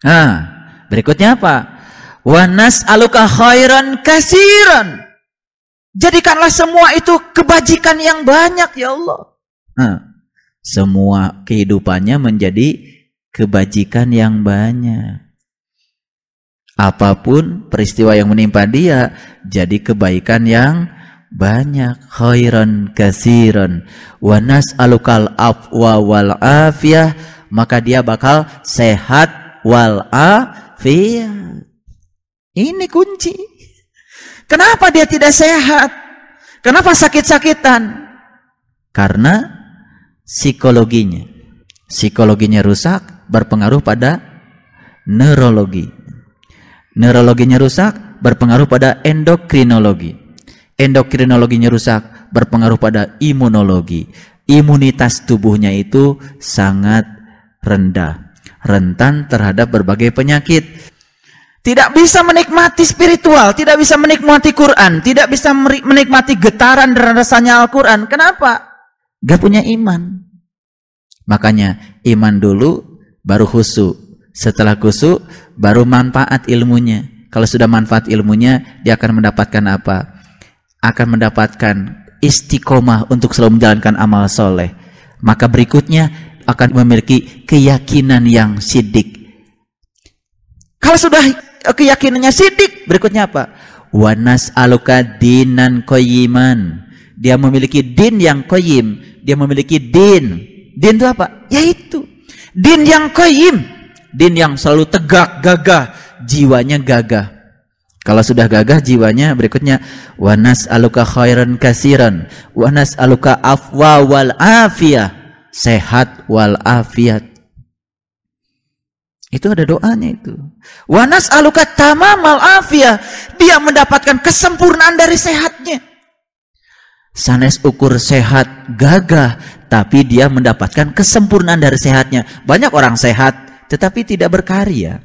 Nah, berikutnya apa? Wa nas'aluka khairan katsiran. Jadikanlah semua itu kebajikan yang banyak ya Allah. Nah, semua kehidupannya menjadi kebajikan yang banyak. Apapun peristiwa yang menimpa dia jadi kebaikan yang banyak. Khairan katsiran wa nas'alukal afwa wal afiyah, maka dia bakal sehat wal afiyah. Ini kunci. Kenapa dia tidak sehat? Kenapa sakit-sakitan? Karena psikologinya rusak, berpengaruh pada neurologi. Neurologinya rusak, berpengaruh pada endokrinologi. Endokrinologinya rusak, berpengaruh pada imunologi. Imunitas tubuhnya itu sangat rendah, rentan terhadap berbagai penyakit. Tidak bisa menikmati spiritual, tidak bisa menikmati Quran, tidak bisa menikmati getaran dan rasanya Al-Quran. Kenapa? Gak punya iman. Makanya iman dulu, baru khusyuk. Setelah khusyuk, baru manfaat ilmunya. Kalau sudah manfaat ilmunya, dia akan mendapatkan apa? Akan mendapatkan istiqomah untuk selalu menjalankan amal soleh. Maka berikutnya akan memiliki keyakinan yang sidik. Kalau sudah keyakinannya sidik, berikutnya apa? Wa nas'aluka dinan qayyiman. Dia memiliki din yang qayyim. Dia memiliki din. Din itu apa? Yaitu din yang qayyim. Din yang selalu tegak, gagah, jiwanya gagah. Kalau sudah gagah jiwanya, berikutnya wa nas'aluka khairan katsiran wa nas'aluka afwa wal afiyah, sehat wal afiyat. Itu ada doanya itu. Wa nas'aluka tamamal afiyah, dia mendapatkan kesempurnaan dari sehatnya. Sanes ukur sehat gagah, tapi dia mendapatkan kesempurnaan dari sehatnya. Banyak orang sehat tetapi tidak berkarya.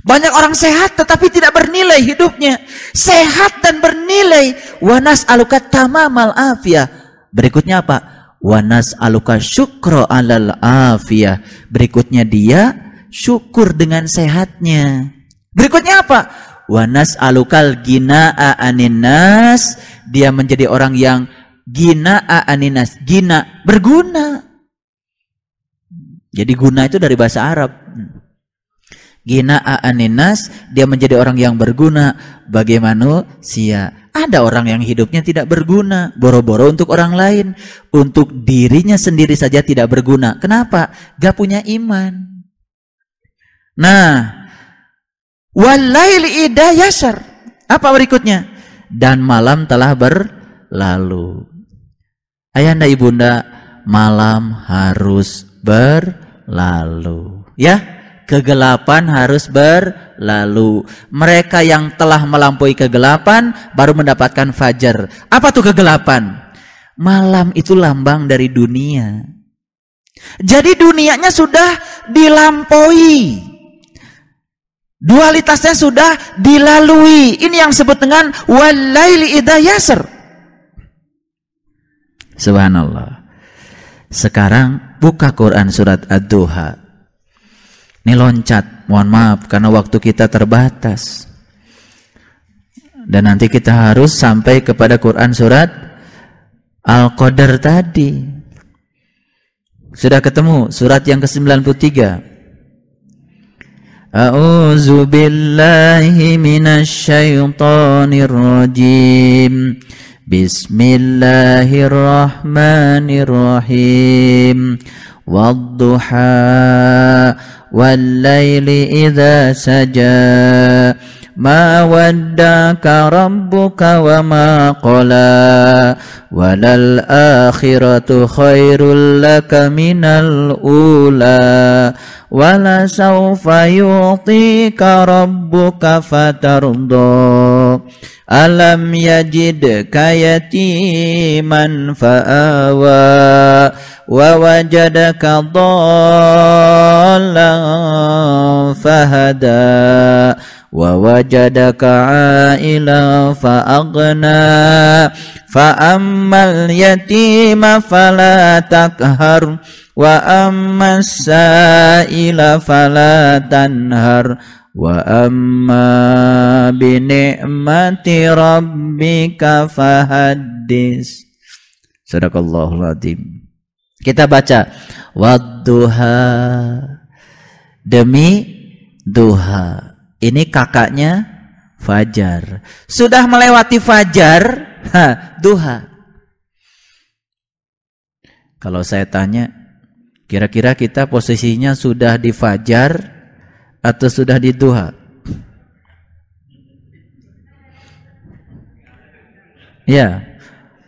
Banyak orang sehat tetapi tidak bernilai hidupnya. Sehat dan bernilai. Wa nas'aluka tamamal afiyah. Berikutnya apa? Wa nas'aluka syukra alal afiyah. Berikutnya dia syukur dengan sehatnya. Berikutnya apa? Wa nas'alukal ginaa anin nas. Dia menjadi orang yang ginaa anin nas. Gina, berguna. Jadi guna itu dari bahasa Arab. Ginaa anin nas, dia menjadi orang yang berguna bagi manusia. Ada orang yang hidupnya tidak berguna, boro-boro untuk orang lain, untuk dirinya sendiri saja tidak berguna. Kenapa? Gak punya iman. Nah, walaili idza yasar. Apa berikutnya? Dan malam telah berlalu. Ayahanda ibunda, malam harus berlalu. Ya, kegelapan harus berlalu. Mereka yang telah melampaui kegelapan baru mendapatkan fajar. Apa tuh kegelapan? Malam itu lambang dari dunia. Jadi dunianya sudah dilampaui. Dualitasnya sudah dilalui. Ini yang disebut dengan walaili idza yasr. Subhanallah. Sekarang buka Quran surat Ad-Duha. Ini loncat, mohon maaf karena waktu kita terbatas. Dan nanti kita harus sampai kepada Quran surat Al-Qadar tadi. Sudah ketemu surat yang ke-93. A'udzu billahi minasyaitonir rajim. Bismillahirrahmanirrahim. Wadduha wal-laili idza saja. Ma waddaka rabbuka wa ma qala. Walal akhiratu khairul laka minal ula. Wala sawfa yu'tika rabbuka fatarda. Alam yajidka yatiman fa'awa. Wa wajadaka dhallan fahada. Wa wajadaka aila fa'aghna. Fa'ammal yatima fala takhar. Wa ammas sa'ila fala tanhar wa amma bi ni'mati rabbika fahaddis. Sadaqallahul azim. Kita baca wadduha, demi duha. Ini kakaknya fajar. Sudah melewati fajar, duha. Kalau saya tanya, kira-kira kita posisinya sudah di fajar atau sudah di duha? Ya,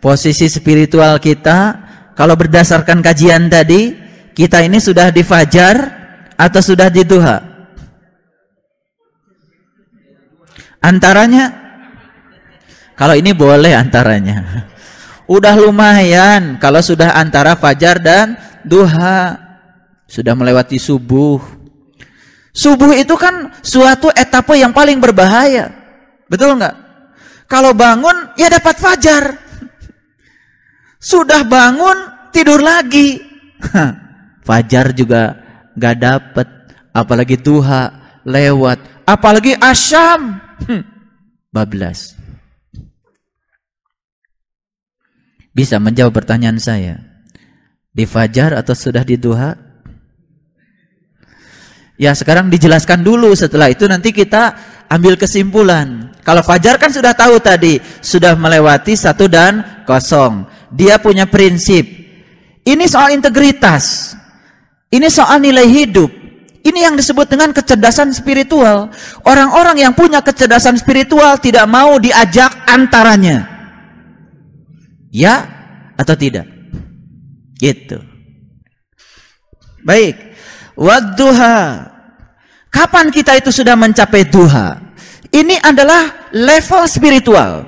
posisi spiritual kita kalau berdasarkan kajian tadi, kita ini sudah di fajar atau sudah di duha? Antaranya? Kalau ini boleh antaranya. Udah lumayan kalau sudah antara fajar dan duha. Sudah melewati subuh. Subuh itu kan suatu etapa yang paling berbahaya. Betul nggak? Kalau bangun ya dapat fajar. Sudah bangun tidur lagi. Fajar juga nggak dapat. Apalagi duha lewat. Apalagi asyam. Bablas. Bisa menjawab pertanyaan saya? Di fajar atau sudah di duha? Ya sekarang dijelaskan dulu, setelah itu nanti kita ambil kesimpulan. Kalau fajar kan sudah tahu tadi, sudah melewati 1 dan 0. Dia punya prinsip. Ini soal integritas. Ini soal nilai hidup. Ini yang disebut dengan kecerdasan spiritual. Orang-orang yang punya kecerdasan spiritual tidak mau diajak antaranya. Ya atau tidak? Gitu. Baik. Wadduha. Kapan kita itu sudah mencapai duha? Ini adalah level spiritual.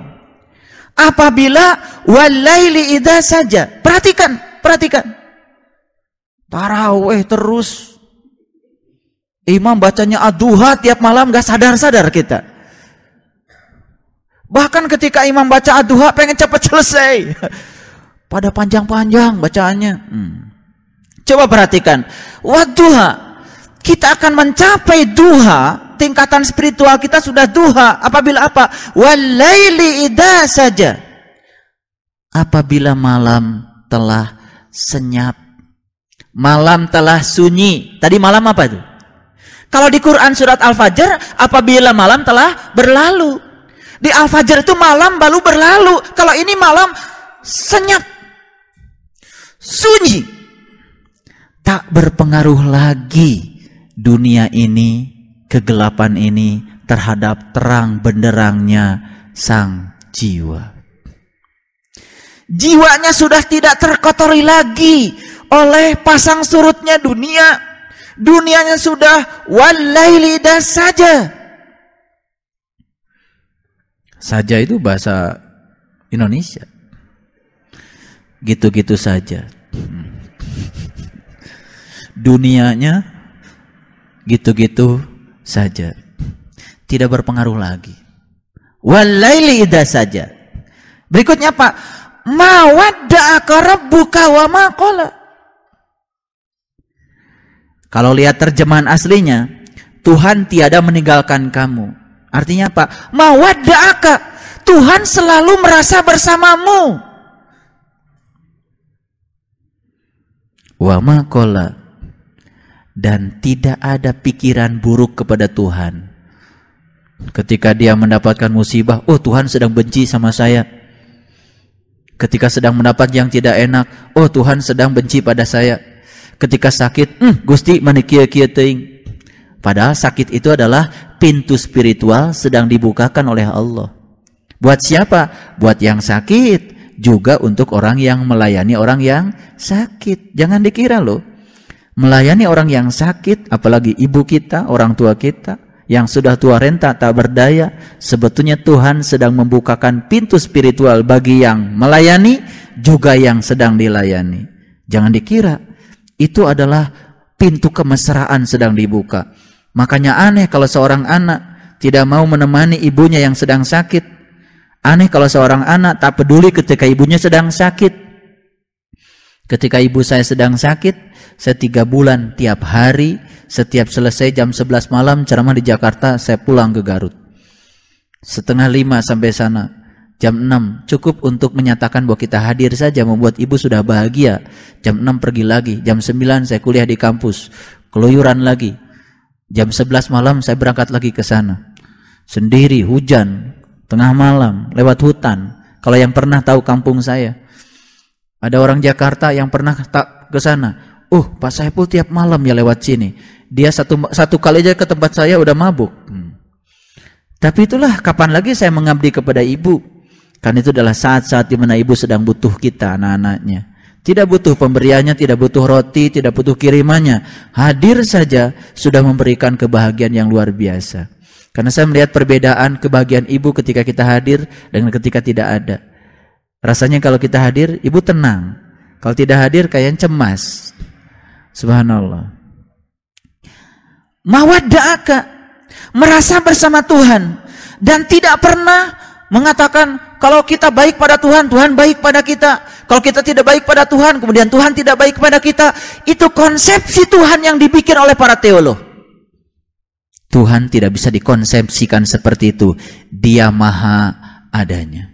Apabila walaili idza saja. Perhatikan. Tarawih terus. Imam bacanya ad-duha tiap malam gak sadar-sadar kita. Bahkan ketika imam baca ad-duha pengen cepat selesai. Pada panjang-panjang bacaannya. Coba perhatikan. Wadduha. Kita akan mencapai duha. Tingkatan spiritual kita sudah duha. Apabila apa? Walaili idza saja. Apabila malam telah senyap. Malam telah sunyi. Tadi malam apa itu? Kalau di Quran surat Al-Fajr, apabila malam telah berlalu. Di Al-Fajr itu malam baru berlalu. Kalau ini malam senyap. Sunyi. Tak berpengaruh lagi dunia ini, kegelapan ini terhadap terang benderangnya sang jiwa. Jiwanya sudah tidak terkotori lagi oleh pasang surutnya dunia. Dunianya sudah walaili idza saja. Saja itu bahasa Indonesia. Gitu-gitu saja. Dunianya gitu-gitu saja. Tidak berpengaruh lagi. Walaili idza saja. Berikutnya apa? Ma wadda'aka rabbuka wa ma qala. Kalau lihat terjemahan aslinya, Tuhan tiada meninggalkan kamu. Artinya apa? Ma wadda'aka. Tuhan selalu merasa bersamamu. Wa ma qala. Dan tidak ada pikiran buruk kepada Tuhan. Ketika dia mendapatkan musibah, oh Tuhan sedang benci sama saya. Ketika sedang mendapat yang tidak enak, oh Tuhan sedang benci pada saya. Ketika sakit, Gusti manikia-kia teuing. Padahal sakit itu adalah pintu spiritual sedang dibukakan oleh Allah. Buat siapa? Buat yang sakit, juga untuk orang yang melayani orang yang sakit. Jangan dikira loh, melayani orang yang sakit, apalagi ibu kita, orang tua kita yang sudah tua renta tak berdaya, sebetulnya Tuhan sedang membukakan pintu spiritual bagi yang melayani, juga yang sedang dilayani. Jangan dikira itu adalah pintu kemesraan sedang dibuka. Makanya aneh kalau seorang anak tidak mau menemani ibunya yang sedang sakit. Aneh kalau seorang anak tak peduli ketika ibunya sedang sakit. Ketika ibu saya sedang sakit, saya 3 bulan tiap hari, setiap selesai jam 11 malam ceramah di Jakarta, saya pulang ke Garut. 4:30 sampai sana. Jam 6 cukup untuk menyatakan bahwa kita hadir saja, membuat ibu sudah bahagia. Jam 6 pergi lagi. Jam 9 saya kuliah di kampus, keluyuran lagi. Jam 11 malam saya berangkat lagi ke sana. Sendiri, hujan, tengah malam, lewat hutan. Kalau yang pernah tahu kampung saya, ada orang Jakarta yang pernah ke sana. Pak Saiful tiap malam ya lewat sini. Dia satu kali aja ke tempat saya udah mabuk. Tapi itulah, kapan lagi saya mengabdi kepada ibu? Kan itu adalah saat-saat di mana ibu sedang butuh kita, anak-anaknya. Tidak butuh pemberiannya, tidak butuh roti, tidak butuh kirimannya. Hadir saja sudah memberikan kebahagiaan yang luar biasa. Karena saya melihat perbedaan kebahagiaan ibu ketika kita hadir dengan ketika tidak ada. Rasanya kalau kita hadir, ibu tenang. Kalau tidak hadir, kayaknya cemas. Subhanallah. Mawadda'aka, merasa bersama Tuhan. Dan tidak pernah mengatakan, kalau kita baik pada Tuhan, Tuhan baik pada kita. Kalau kita tidak baik pada Tuhan, kemudian Tuhan tidak baik pada kita. Itu konsepsi Tuhan yang dibikin oleh para teolog. Tuhan tidak bisa dikonsepsikan seperti itu. Dia maha adanya.